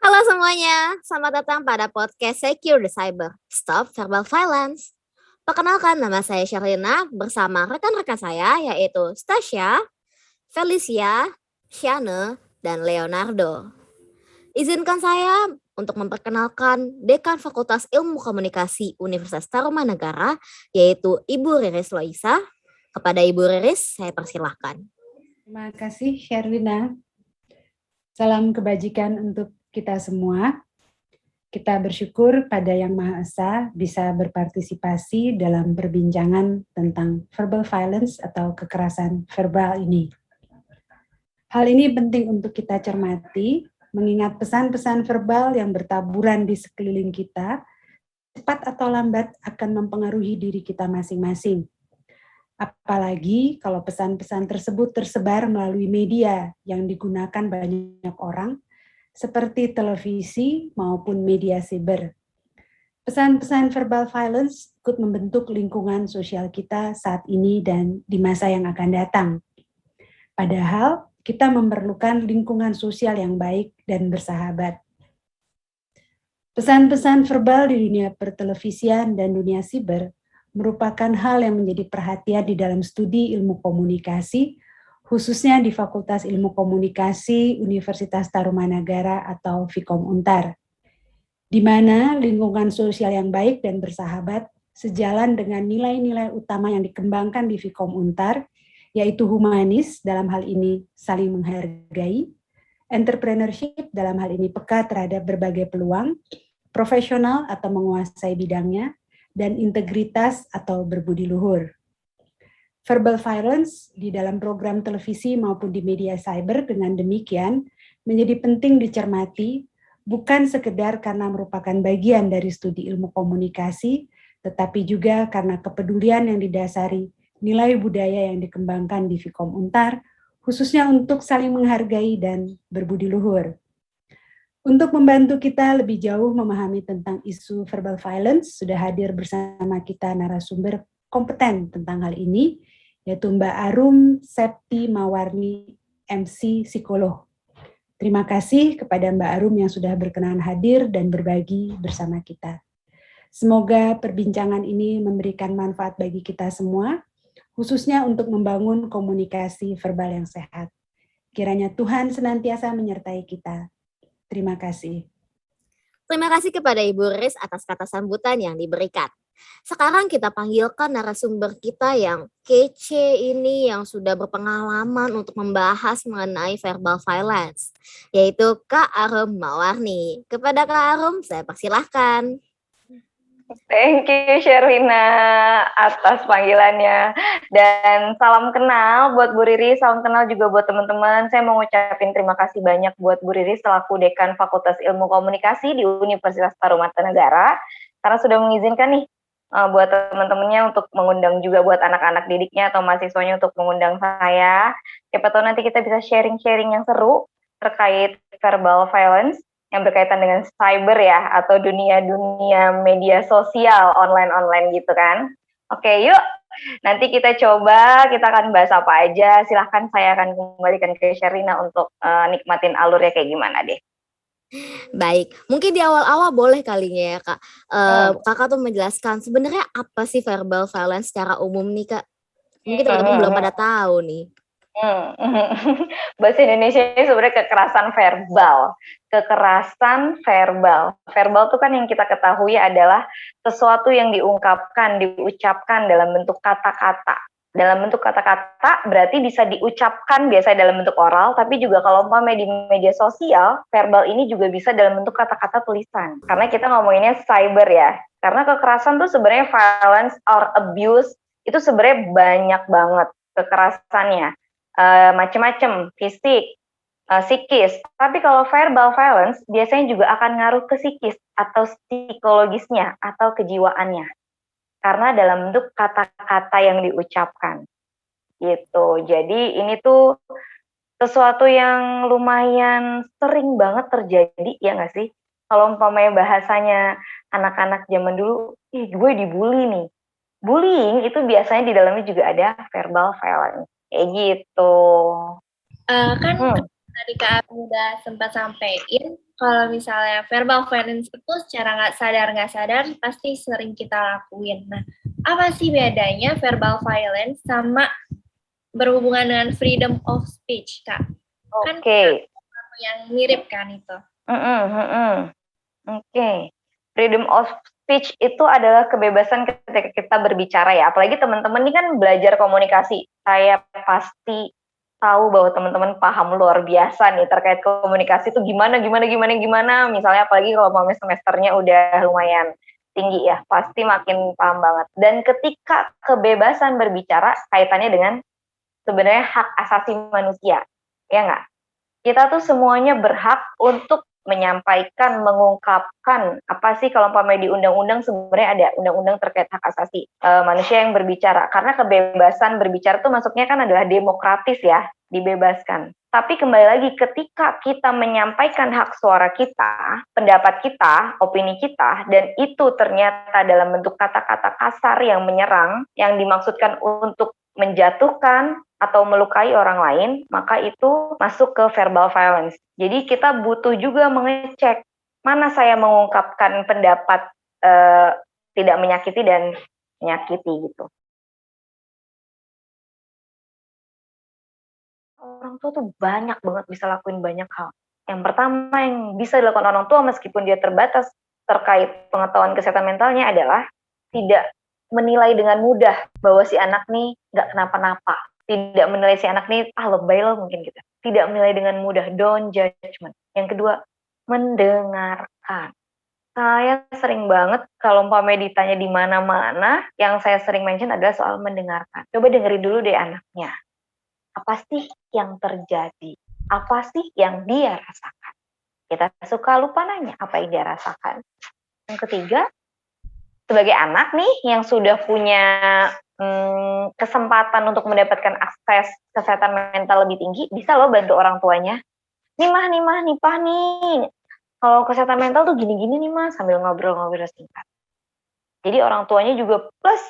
Halo semuanya, selamat datang pada podcast Secure the Cyber, Stop Verbal Violence. Perkenalkan, nama saya Sherlina bersama rekan-rekan saya yaitu Stasia, Felicia, Shane, dan Leonardo. Izinkan saya untuk memperkenalkan Dekan Fakultas Ilmu Komunikasi Universitas Tarumanegara yaitu Ibu Riris Loisa. Kepada Ibu Riris, saya persilahkan. Terima kasih Sherlina. Salam kebajikan untuk kita semua. Kita bersyukur pada Yang Maha Esa bisa berpartisipasi dalam perbincangan tentang verbal violence atau kekerasan verbal ini. Hal ini penting untuk kita cermati, mengingat pesan-pesan verbal yang bertaburan di sekeliling kita, cepat atau lambat akan mempengaruhi diri kita masing-masing. Apalagi kalau pesan-pesan tersebut tersebar melalui media yang digunakan banyak orang, seperti televisi maupun media siber. Pesan-pesan verbal violence ikut membentuk lingkungan sosial kita saat ini dan di masa yang akan datang. Padahal kita memerlukan lingkungan sosial yang baik dan bersahabat. Pesan-pesan verbal di dunia pertelevisian dan dunia siber merupakan hal yang menjadi perhatian di dalam studi ilmu komunikasi, khususnya di Fakultas Ilmu Komunikasi Universitas Tarumanagara atau Vkom Untar, di mana lingkungan sosial yang baik dan bersahabat sejalan dengan nilai-nilai utama yang dikembangkan di Vkom Untar, yaitu humanis dalam hal ini saling menghargai, entrepreneurship dalam hal ini peka terhadap berbagai peluang, profesional atau menguasai bidangnya, dan integritas atau berbudi luhur. Verbal violence di dalam program televisi maupun di media cyber dengan demikian menjadi penting dicermati, bukan sekedar karena merupakan bagian dari studi ilmu komunikasi, tetapi juga karena kepedulian yang didasari nilai budaya yang dikembangkan di Vkom Untar, khususnya untuk saling menghargai dan berbudi luhur. Untuk membantu kita lebih jauh memahami tentang isu verbal violence, sudah hadir bersama kita narasumber kompeten tentang hal ini, yaitu Mbak Arum Septi Mawarni, MC Psikolog. Terima kasih kepada Mbak Arum yang sudah berkenan hadir dan berbagi bersama kita. Semoga perbincangan ini memberikan manfaat bagi kita semua, khususnya untuk membangun komunikasi verbal yang sehat. Kiranya Tuhan senantiasa menyertai kita. Terima kasih. Terima kasih kepada Ibu Riris atas kata sambutan yang diberikan. Sekarang kita panggilkan narasumber kita yang kece ini, yang sudah berpengalaman untuk membahas mengenai verbal violence, yaitu Kak Arum Mawarni. Kepada Kak Arum, saya persilahkan. Thank you Sherlina atas panggilannya, dan salam kenal buat Bu Riri, salam kenal juga buat teman-teman. Saya mau ngucapin terima kasih banyak buat Bu Riri selaku Dekan Fakultas Ilmu Komunikasi di Universitas Tarumanegara karena sudah mengizinkan nih buat teman-temannya untuk mengundang juga buat anak-anak didiknya atau mahasiswanya untuk mengundang saya. Siapa tahu nanti kita bisa sharing-sharing yang seru terkait verbal violence yang berkaitan dengan cyber ya, atau dunia-dunia media sosial online gitu kan. Oke, yuk. Nanti kita akan bahas apa aja. Silahkan, saya akan kembalikan ke Sherlina untuk nikmatin alurnya kayak gimana deh. Baik, mungkin di awal-awal boleh kalinya ya Kak. Kakak tuh menjelaskan sebenarnya apa sih verbal violence secara umum nih Kak. Mungkin teman-teman belum pada tahu nih. Bahasa Indonesia ini sebenarnya kekerasan verbal. Verbal itu kan yang kita ketahui adalah sesuatu yang diucapkan dalam bentuk kata-kata. Dalam bentuk kata-kata berarti bisa diucapkan biasanya dalam bentuk oral, tapi juga kalau umpamanya di media sosial, verbal ini juga bisa dalam bentuk kata-kata tulisan. Karena kita ngomonginnya cyber ya. Karena kekerasan tuh sebenarnya violence or abuse itu sebenarnya banyak banget kekerasannya. Macam-macam, fisik, psikis. Tapi kalau verbal violence biasanya juga akan ngaruh ke psikis atau psikologisnya atau kejiwaannya. Karena dalam bentuk kata-kata yang diucapkan. Gitu. Jadi ini tuh sesuatu yang lumayan sering banget terjadi, ya nggak sih? Kalau umpamanya bahasanya anak-anak zaman dulu, gue dibully nih. Bullying itu biasanya di dalamnya juga ada verbal violence. Kayak gitu. Kan tadi Kak Arum udah sempat sampein kalau misalnya verbal violence itu secara nggak sadar pasti sering kita lakuin. Nah, apa sih bedanya verbal violence sama berhubungan dengan freedom of speech, Kak? Kan Oke. yang mirip kan itu. Oke. Freedom of speech itu adalah kebebasan ketika kita berbicara ya. Apalagi teman-teman ini kan belajar komunikasi. Saya pasti tahu bahwa teman-teman paham luar biasa nih terkait komunikasi itu gimana. Misalnya apalagi kalau mau semesternya udah lumayan tinggi ya, pasti makin paham banget. Dan ketika kebebasan berbicara kaitannya dengan sebenarnya hak asasi manusia, ya nggak? Kita tuh semuanya berhak untuk menyampaikan, mengungkapkan apa sih kalau umpamanya di undang-undang sebenarnya ada undang-undang terkait hak asasi manusia yang berbicara, karena kebebasan berbicara itu masuknya kan adalah demokratis ya, dibebaskan. Tapi kembali lagi ketika kita menyampaikan hak suara kita, pendapat kita, opini kita, dan itu ternyata dalam bentuk kata-kata kasar yang menyerang, yang dimaksudkan untuk menjatuhkan atau melukai orang lain, maka itu masuk ke verbal violence. Jadi kita butuh juga mengecek mana saya mengungkapkan pendapat tidak menyakiti dan menyakiti gitu. Orang tua tuh banyak banget bisa lakuin banyak hal. Yang pertama yang bisa dilakukan orang tua meskipun dia terbatas terkait pengetahuan kesehatan mentalnya adalah tidak menilai dengan mudah bahwa si anak nih nggak kenapa-napa. Tidak menilai si anak nih, lebay loh mungkin gitu. Tidak menilai dengan mudah, don't judgment. Yang kedua, mendengarkan. Saya sering banget kalau umpamanya ditanya di mana-mana, yang saya sering mention adalah soal mendengarkan. Coba dengerin dulu deh anaknya. Apa sih yang terjadi? Apa sih yang dia rasakan? Kita suka lupa nanya apa yang dia rasakan. Yang ketiga, sebagai anak nih yang sudah punya kesempatan untuk mendapatkan akses kesehatan mental lebih tinggi, bisa loh bantu orang tuanya. Nih Nipah nih, kalau kesehatan mental tuh gini-gini nih Mas, sambil ngobrol-ngobrol singkat. Jadi orang tuanya juga plus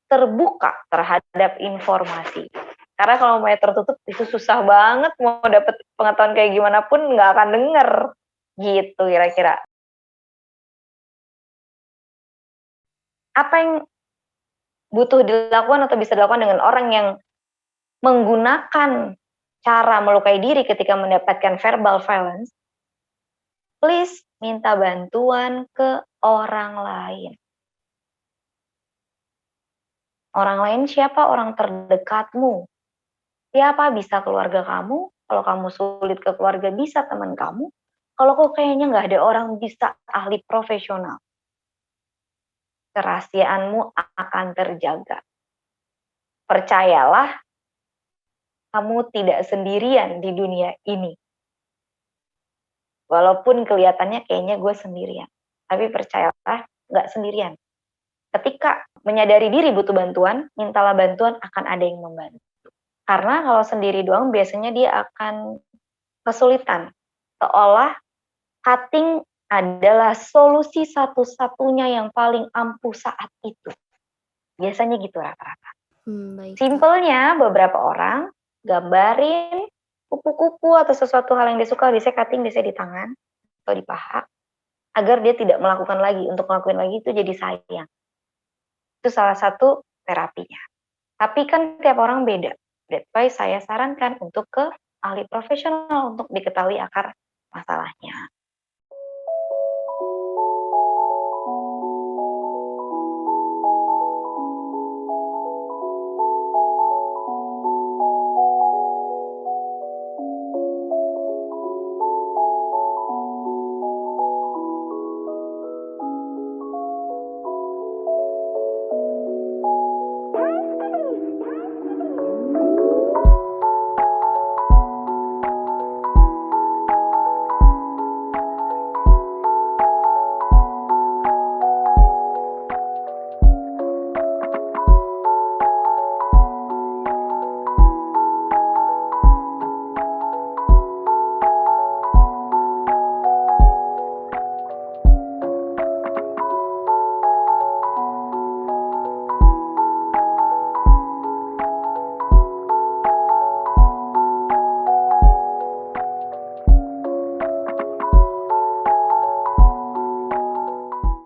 terbuka terhadap informasi. Karena kalau mau tertutup itu susah banget, mau dapet pengetahuan kayak gimana pun nggak akan denger. Gitu kira-kira. Apa yang butuh dilakukan atau bisa dilakukan dengan orang yang menggunakan cara melukai diri ketika mendapatkan verbal violence? Please minta bantuan ke orang lain. Orang lain siapa? Orang terdekatmu. Siapa? Bisa keluarga kamu. Kalau kamu sulit ke keluarga, bisa teman kamu. Kalau kok kayaknya nggak ada orang, bisa ahli profesional. Kerahasiaanmu akan terjaga. Percayalah, kamu tidak sendirian di dunia ini. Walaupun kelihatannya kayaknya gue sendirian. Tapi percayalah, nggak sendirian. Ketika menyadari diri butuh bantuan, mintalah bantuan, akan ada yang membantu. Karena kalau sendiri doang, biasanya dia akan kesulitan. Seolah cutting adalah solusi satu-satunya yang paling ampuh saat itu. Biasanya gitu rata-rata. Simpelnya beberapa orang gambarin kupu-kupu atau sesuatu hal yang dia suka, biasanya cutting biasanya di tangan atau di paha, agar dia tidak melakukan lagi. Untuk melakukan lagi itu jadi sayang. Itu salah satu terapinya. Tapi kan tiap orang beda. That's why saya sarankan untuk ke ahli profesional untuk diketahui akar masalahnya.